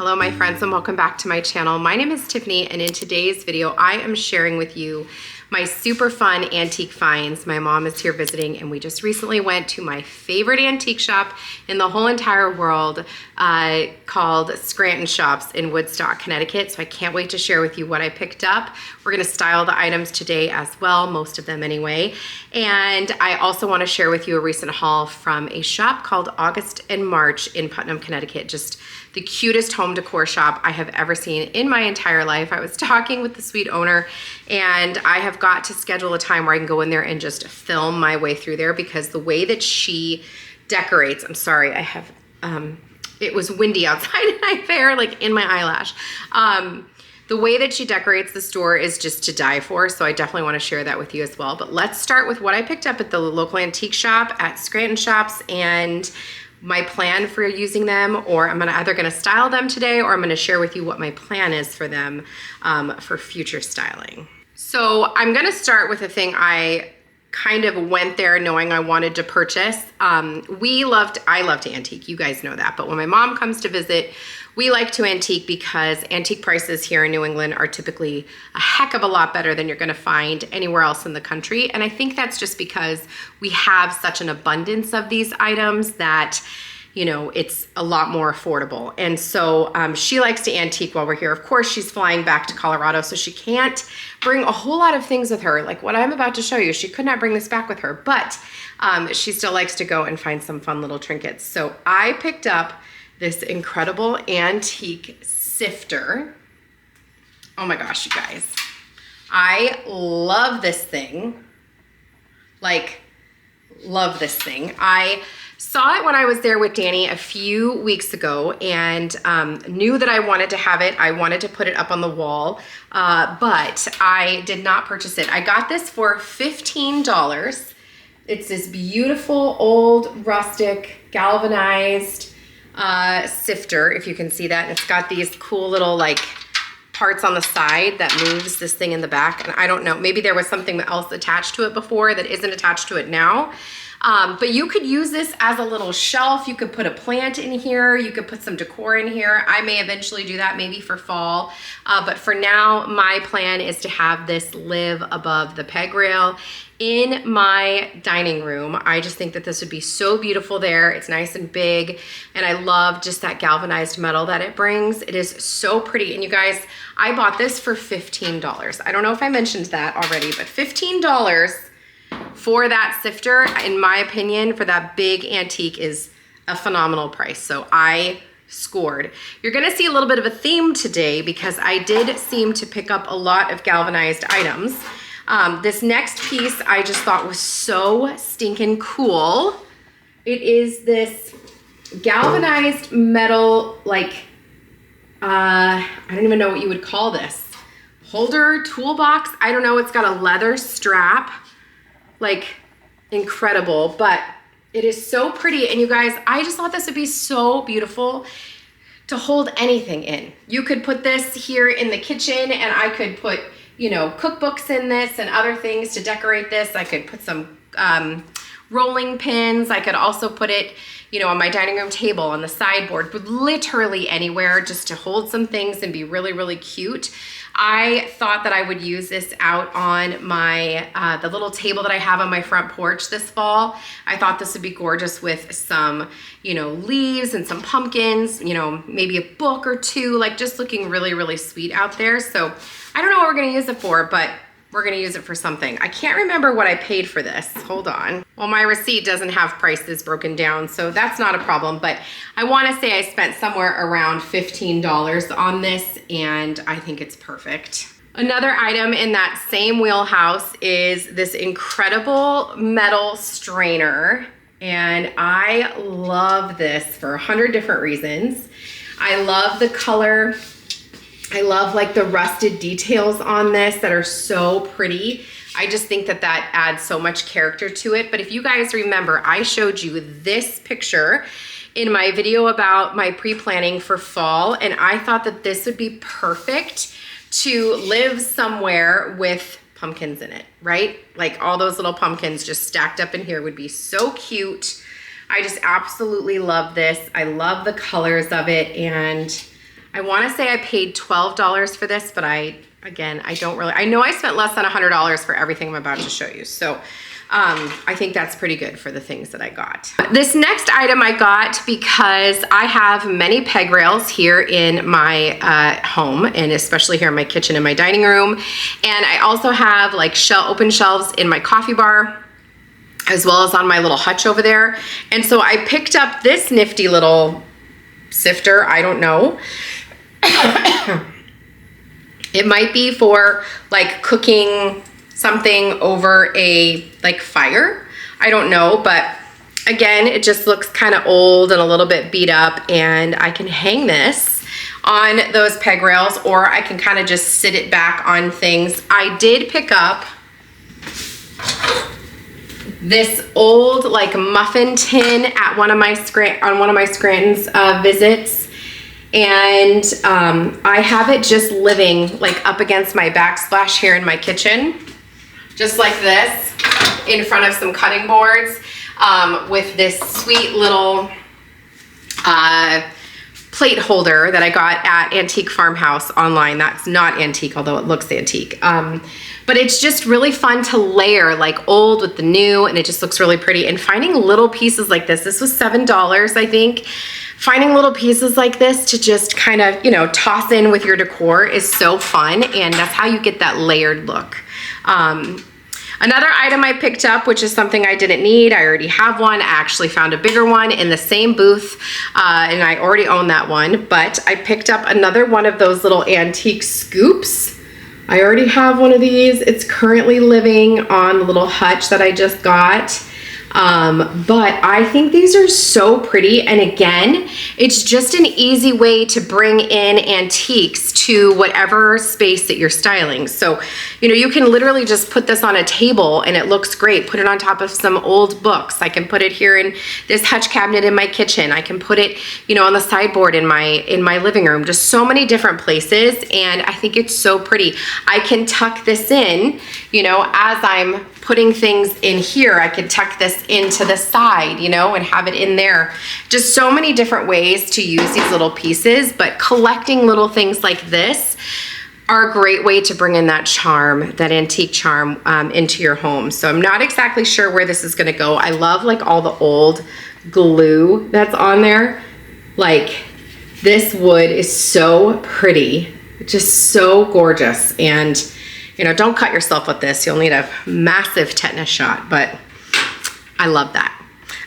Hello my friends and welcome back to my channel. My name is Tiffany and in today's video I am sharing with you my super fun antique finds. My mom is here visiting and we just recently went to my favorite antique shop in the whole entire world called Scranton Shops in Woodstock, Connecticut. So I can't wait to share with you what I picked up. We're gonna style the items today as well, most of them anyway. And I also wanna share with you a recent haul from a shop called August and March in Putnam, Connecticut. Just the cutest home decor shop I have ever seen in my entire life. I was talking with the sweet owner and I have got to schedule a time where I can go in there and just film my way through there because the way that she decorates, I'm sorry, I have, it was windy outside and I have hair like in my eyelash. The way that she decorates the store is just to die for, so I definitely want to share that with you as well. But let's start with what I picked up at the local antique shop at Scranton Shops and my plan for using them, or I'm either gonna style them today or I'm gonna share with you what my plan is for them for future styling. So I'm gonna start with a thing I kind of went there knowing I wanted to purchase. I love to antique, you guys know that, but when my mom comes to visit, we like to antique because antique prices here in New England are typically a heck of a lot better than you're gonna find anywhere else in the country. And I think that's just because we have such an abundance of these items that, you know, it's a lot more affordable. And so she likes to antique while we're here. Of course, she's flying back to Colorado, so she can't bring a whole lot of things with her. Like what I'm about to show you, she could not bring this back with her, but she still likes to go and find some fun little trinkets. So I picked up this incredible antique sifter. Oh my gosh, you guys. I love this thing. Like, love this thing. I saw it when I was there with Danny a few weeks ago and knew that I wanted to have it. I wanted to put it up on the wall, but I did not purchase it. I got this for $15. It's this beautiful, old, rustic, galvanized sifter, if you can see that. And it's got these cool little like parts on the side that moves this thing in the back. And I don't know, maybe there was something else attached to it before that isn't attached to it now. But you could use this as a little shelf. You could put a plant in here. You could put some decor in here. I may eventually do that maybe for fall. But for now, my plan is to have this live above the peg rail in my dining room. I just think that this would be so beautiful there. It's nice and big. And I love just that galvanized metal that it brings. It is so pretty. And you guys, I bought this for $15. I don't know if I mentioned that already, but $15 for that sifter, in my opinion, for that big antique is a phenomenal price. So I scored. You're gonna see a little bit of a theme today because I did seem to pick up a lot of galvanized items. This next piece I just thought was so stinking cool. It is this galvanized metal, like, I don't even know what you would call this. Holder, toolbox, I don't know. It's got a leather strap, like incredible, but it is so pretty. And you guys, I just thought this would be so beautiful to hold anything in. You could put this here in the kitchen and I could put, you know, cookbooks in this and other things to decorate this. I could put some rolling pins. I could also put it, you know, on my dining room table, on the sideboard, but literally anywhere just to hold some things and be really, really cute. I thought that I would use this out on my, the little table that I have on my front porch this fall. I thought this would be gorgeous with some, you know, leaves and some pumpkins, you know, maybe a book or two, like just looking really, really sweet out there. So I don't know what we're gonna use it for, but we're gonna use it for something. I can't remember what I paid for this. Hold on. Well, my receipt doesn't have prices broken down, so that's not a problem, but I wanna say I spent somewhere around $15 on this, and I think it's perfect. Another item in that same wheelhouse is this incredible metal strainer, and I love this for 100 different reasons. I love the color. I love like the rusted details on this that are so pretty. I just think that that adds so much character to it. But if you guys remember, I showed you this picture in my video about my pre-planning for fall, and I thought that this would be perfect to live somewhere with pumpkins in it, right? Like all those little pumpkins just stacked up in here would be so cute. I just absolutely love this. I love the colors of it, and I want to say I paid $12 for this, but again, I don't really, I know I spent less than $100 for everything I'm about to show you. So I think that's pretty good for the things that I got. This next item I got because I have many peg rails here in my home, and especially here in my kitchen and my dining room. And I also have like open shelves in my coffee bar, as well as on my little hutch over there. And so I picked up this nifty little sifter. I don't know. It might be for like cooking something over a like fire. I don't know, but again, it just looks kind of old and a little bit beat up, and I can hang this on those peg rails, or I can kind of just sit it back on things. I did pick up this old like muffin tin at one of my Scranton's visits, and I have it just living like up against my backsplash here in my kitchen, just like this, in front of some cutting boards, with this sweet little plate holder that I got at Antique Farmhouse online. That's not antique, although it looks antique. But it's just really fun to layer like old with the new, and it just looks really pretty. And finding little pieces like this was $7, I think. Finding little pieces like this to just kind of, you know, toss in with your decor is so fun, and that's how you get that layered look. Another item I picked up, which is something I didn't need, I already have one. I actually found a bigger one in the same booth, and I already own that one, but I picked up another one of those little antique scoops. I already have one of these. It's currently living on the little hutch that I just got. But I think these are so pretty, and again, it's just an easy way to bring in antiques to whatever space that you're styling. So, you know, you can literally just put this on a table and it looks great. Put it on top of some old books. I can put it here in this hutch cabinet in my kitchen. I can put it, you know, on the sideboard in my living room. Just so many different places, and I think it's so pretty. I can tuck this in, you know, as I'm putting things in here, I could tuck this into the side, you know, and have it in there. Just so many different ways to use these little pieces, but collecting little things like this are a great way to bring in that charm, that antique charm, into your home. So I'm not exactly sure where this is gonna go. I love like all the old glue that's on there. Like, this wood is so pretty, just so gorgeous. And you know, don't cut yourself with this. You'll need a massive tetanus shot, but I love that.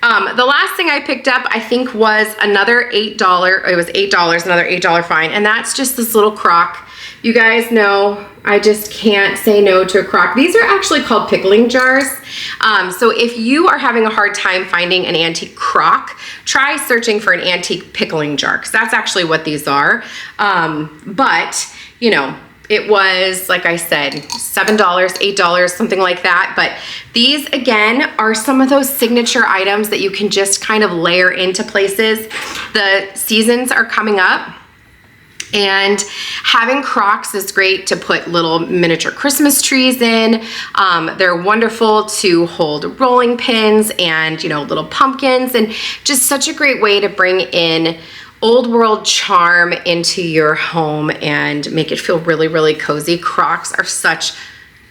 The last thing I picked up, I think, was another $8. It was $8, another $8 fine, and that's just this little crock. You guys know I just can't say no to a crock. These are actually called pickling jars. So if you are having a hard time finding an antique crock, try searching for an antique pickling jar, because that's actually what these are. But, you know, it was, like I said, $7, $8, something like that. But these, again, are some of those signature items that you can just kind of layer into places. The seasons are coming up, and having crocks is great to put little miniature Christmas trees in. They're wonderful to hold rolling pins and, you know, little pumpkins, and just such a great way to bring in old world charm into your home and make it feel really, really cozy. Crocks are such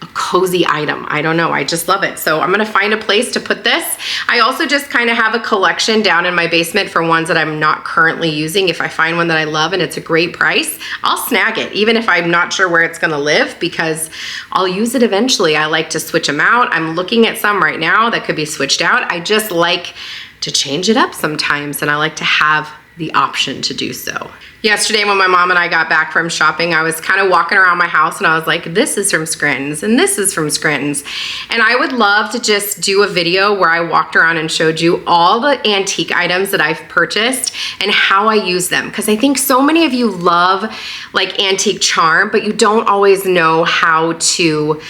a cozy item. I don't know, I just love it. So I'm gonna find a place to put this. I also just kind of have a collection down in my basement for ones that I'm not currently using. If I find one that I love and it's a great price, I'll snag it, even if I'm not sure where it's gonna live, because I'll use it eventually. I like to switch them out. I'm looking at some right now that could be switched out. I just like to change it up sometimes, and I like to have the option to do so. Yesterday when my mom and I got back from shopping, I was kind of walking around my house and I was like, this is from Scranton's and this is from Scranton's. And I would love to just do a video where I walked around and showed you all the antique items that I've purchased and how I use them. Because I think so many of you love like antique charm, but you don't always know how to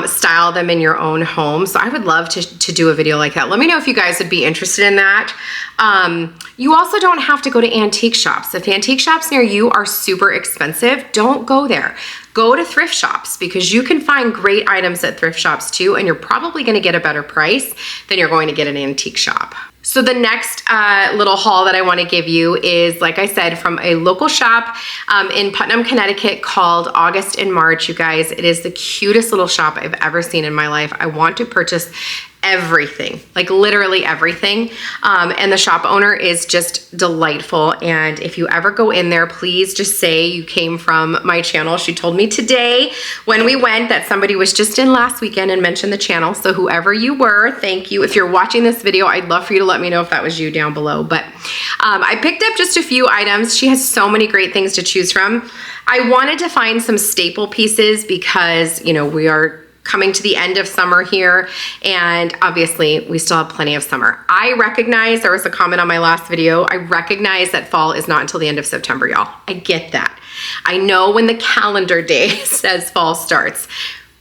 style them in your own home. So I would love to do a video like that. Let me know if you guys would be interested in that. You also don't have to go to antique shops. If antique shops near you are super expensive, don't go there. Go to thrift shops, because you can find great items at thrift shops too, and you're probably gonna get a better price than you're going to get at an antique shop. So the next little haul that I want to give you is, like I said, from a local shop in Putnam, Connecticut called August and March. You guys, it is the cutest little shop I've ever seen in my life. I want to purchase everything, like literally everything. And the shop owner is just delightful. And if you ever go in there, please just say you came from my channel. She told me today when we went that somebody was just in last weekend and mentioned the channel. So whoever you were, thank you. If you're watching this video, I'd love for you to let me know if that was you down below. But I picked up just a few items. She has so many great things to choose from. I wanted to find some staple pieces because, you know, we are coming to the end of summer here, and obviously we still have plenty of summer. I recognize, there was a comment on my last video, I recognize that fall is not until the end of September, y'all. I get that. I know when the calendar day says fall starts,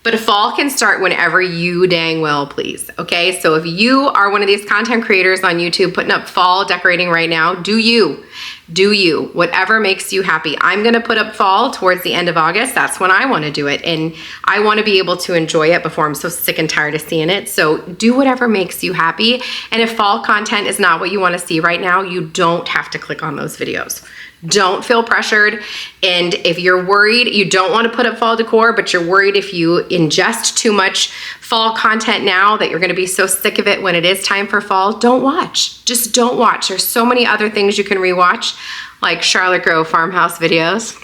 but fall can start whenever you dang well please, okay? So if you are one of these content creators on YouTube putting up fall decorating right now, do you, whatever makes you happy. I'm gonna put up fall towards the end of August. That's when I wanna do it. And I wanna be able to enjoy it before I'm so sick and tired of seeing it. So do whatever makes you happy. And if fall content is not what you wanna see right now, you don't have to click on those videos. Don't feel pressured. And if you're worried, you don't want to put up fall decor, but you're worried if you ingest too much fall content now that you're going to be so sick of it when it is time for fall, don't watch. Just don't watch. There's so many other things you can rewatch, like Charlotte Grove Farmhouse videos.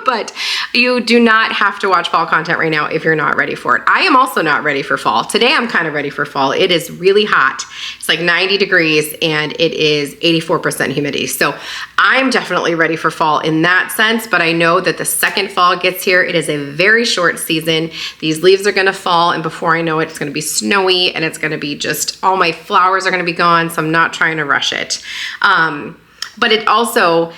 But you do not have to watch fall content right now if you're not ready for it. I am also not ready for fall. Today I'm kind of ready for fall. It is really hot. It's like 90 degrees and it is 84% humidity. So I'm definitely ready for fall in that sense, but I know that the second fall gets here, it is a very short season. These leaves are gonna fall, and before I know it, it's gonna be snowy, and it's gonna be just, all my flowers are gonna be gone, so I'm not trying to rush it. But it also,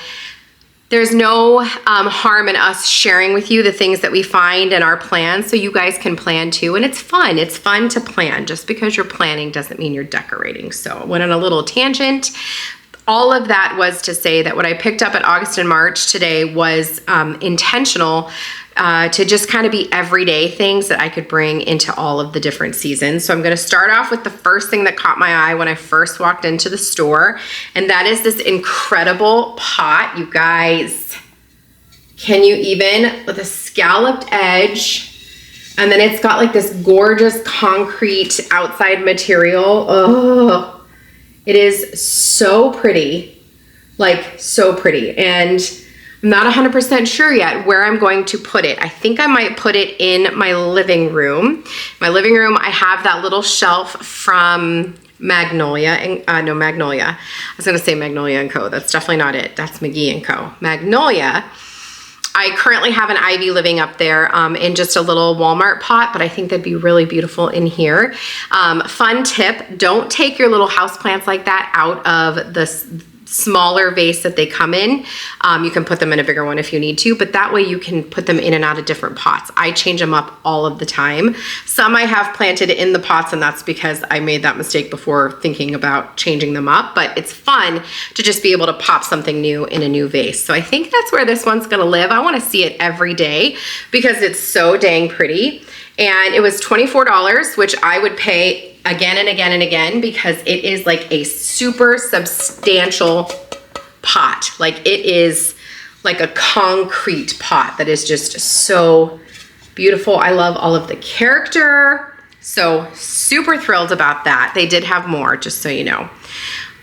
there's no harm in us sharing with you the things that we find in our plans so you guys can plan too. And it's fun. It's fun to plan. Just because you're planning doesn't mean you're decorating. So I went on a little tangent. All of that was to say that what I picked up at August and March today was intentional to just kind of be everyday things that I could bring into all of the different seasons. So I'm gonna start off with the first thing that caught my eye when I first walked into the store, and that is this incredible pot. You guys, can you even, with a scalloped edge, and then it's got like this gorgeous concrete outside material. Oh, it is so pretty, like so pretty. And I'm not 100% sure yet where I'm going to put it. I think I might put it in my living room. My living room, I have that little shelf from Magnolia, and no, Magnolia. I was gonna say Magnolia & Co. That's definitely not it. That's McGee & Co. Magnolia. I currently have an ivy living up there in just a little Walmart pot, but I think that'd be really beautiful in here. Fun tip, don't take your little houseplants like that out of the smaller vase that they come in. You can put them in a bigger one if you need to, but that way you can put them in and out of different pots. I change them up all of the time. Some I have planted in the pots, and that's because I made that mistake before thinking about changing them up, but it's fun to just be able to pop something new in a new vase. So I think that's where this one's gonna live. I wanna see it every day because it's so dang pretty. And it was $24, which I would pay again and again and again because it is like a super substantial pot. Like it is like a concrete pot that is just so beautiful. I love all of the character. So super thrilled about that. They did have more, just so you know.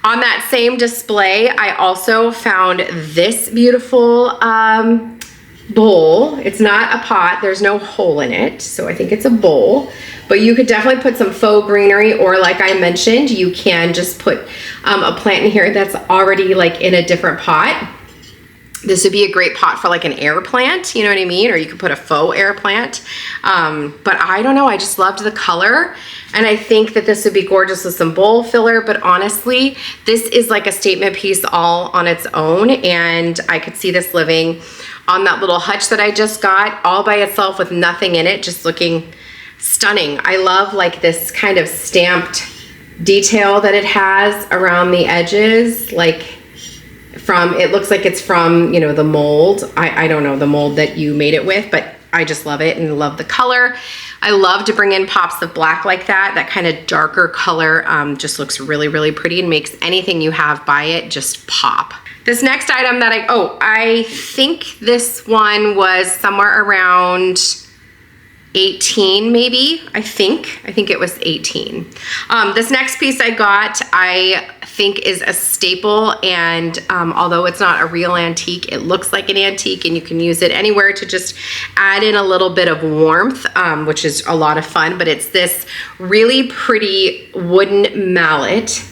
On that same display, I also found this beautiful bowl. It's not a pot, there's no hole in it, so I think it's a bowl, but you could definitely put some faux greenery, or like I mentioned, you can just put a plant in here that's already like in a different pot. This would be a great pot for like an air plant, you know what I mean? Or you could put a faux air plant. But I don't know, I just loved the color. And I think that this would be gorgeous with some bowl filler, but honestly, this is like a statement piece all on its own. And I could see this living on that little hutch that I just got all by itself with nothing in it, just looking stunning. I love like this kind of stamped detail that it has around the edges, like from, it looks like it's from, you know, the mold. I don't know the mold that you made it with, but I just love it and love the color. I love to bring in pops of black like that. That kind of darker color just looks really, really pretty and makes anything you have by it just pop. This next item that I think this one was somewhere around 18 maybe, I think it was 18. This next piece I got, I think is a staple, and although it's not a real antique, it looks like an antique, and you can use it anywhere to just add in a little bit of warmth, which is a lot of fun. But it's this really pretty wooden mallet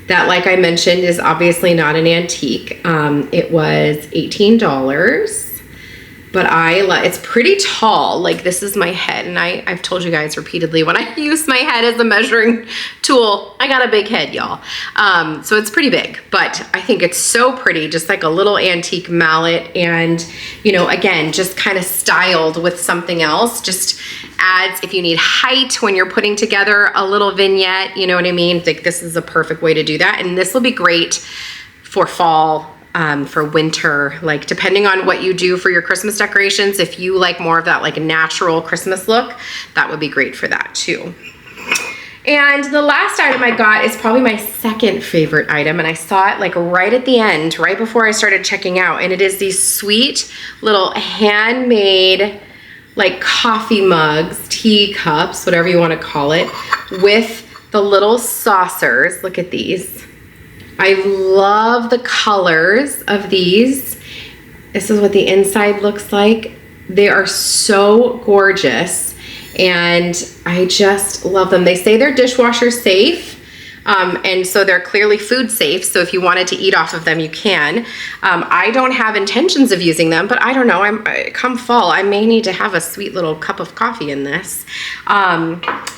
that, like I mentioned, is obviously not an antique. It was $18. But it's pretty tall. Like, this is my head, and I've told you guys repeatedly, when I use my head as a measuring tool, I got a big head, y'all. So it's pretty big, but I think it's so pretty, just like a little antique mallet, and, you know, again, just kind of styled with something else. Just adds, if you need height when you're putting together a little vignette, you know what I mean? Like, this is a perfect way to do that, and this will be great for fall, for winter, like depending on what you do for your Christmas decorations. If you like more of that like natural Christmas look, that would be great for that too. And the last item I got is probably my second favorite item, and I saw it like right at the end, right before I started checking out, and it is these sweet little handmade like coffee mugs, tea cups, whatever you want to call it, with the little saucers. Look at these. I love the colors of these. This is what the inside looks like. They are so gorgeous, and I just love them. They say they're dishwasher safe, and so they're clearly food safe. So if you wanted to eat off of them, you can. I don't have intentions of using them, but I don't know. Come fall, I may need to have a sweet little cup of coffee in this.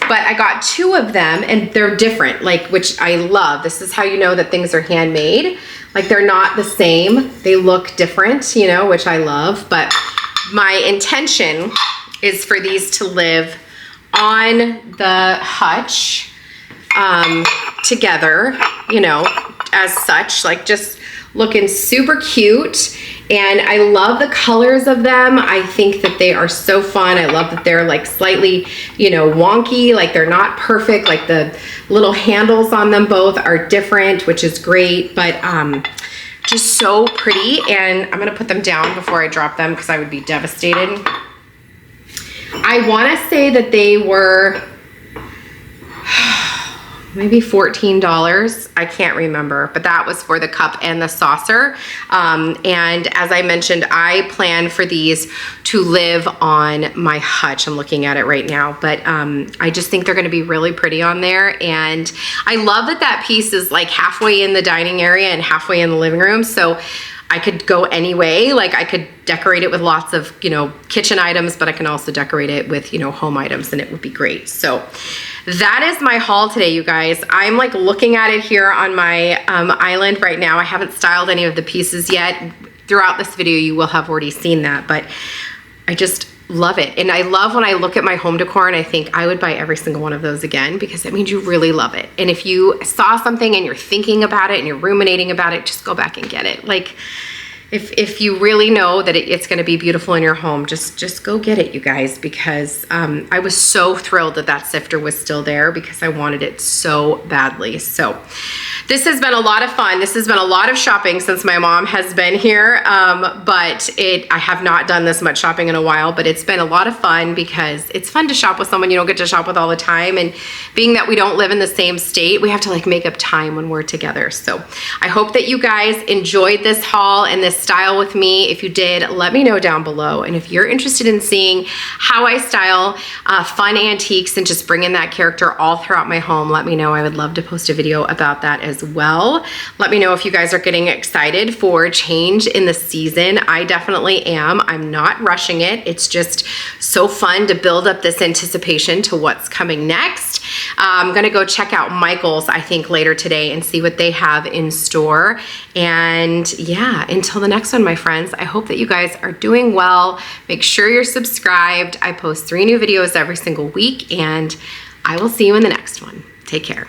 But I got 2 of them, and they're different, like, which I love. This is how you know that things are handmade. Like, they're not the same. They look different, you know, which I love. But my intention is for these to live on the hutch together, you know, as such, like just looking super cute. And I love the colors of them. I think that they are so fun. I love that they're like slightly, you know, wonky, like they're not perfect. Like the little handles on them both are different, which is great, but just so pretty. And I'm gonna put them down before I drop them because I would be devastated. I wanna say that they were maybe $14. I can't remember, but that was for the cup and the saucer. And as I mentioned, I plan for these to live on my hutch. I'm looking at it right now, but I just think they're gonna be really pretty on there. And I love that that piece is like halfway in the dining area and halfway in the living room. So I could go any way. Like I could decorate it with lots of, you know, kitchen items, but I can also decorate it with, you know, home items, and it would be great. So that is my haul today, you guys. I'm like looking at it here on my island right now. I haven't styled any of the pieces yet. Throughout this video, you will have already seen that, but I just love it. And I love when I look at my home decor and I think I would buy every single one of those again, because it means you really love it. And if you saw something and you're thinking about it and you're ruminating about it, just go back and get it. Like if you really know that it's going to be beautiful in your home, just go get it, you guys, because I was so thrilled that that sifter was still there because I wanted it so badly. So this has been a lot of fun. This has been a lot of shopping since my mom has been here, but I have not done this much shopping in a while, but it's been a lot of fun because it's fun to shop with someone you don't get to shop with all the time. And being that we don't live in the same state, we have to like make up time when we're together. So I hope that you guys enjoyed this haul and this style with me. If you did, let me know down below. And if you're interested in seeing how I style fun antiques and just bring in that character all throughout my home, let me know. I would love to post a video about that as well. Let me know if you guys are getting excited for change in the season. I definitely am. I'm not rushing it. It's just so fun to build up this anticipation to what's coming next. I'm gonna go check out Michael's, I think, later today and see what they have in store. And yeah, until the next one, my friends, I hope that you guys are doing well. Make sure you're subscribed. I post 3 new videos every single week, and I will see you in the next one. Take care.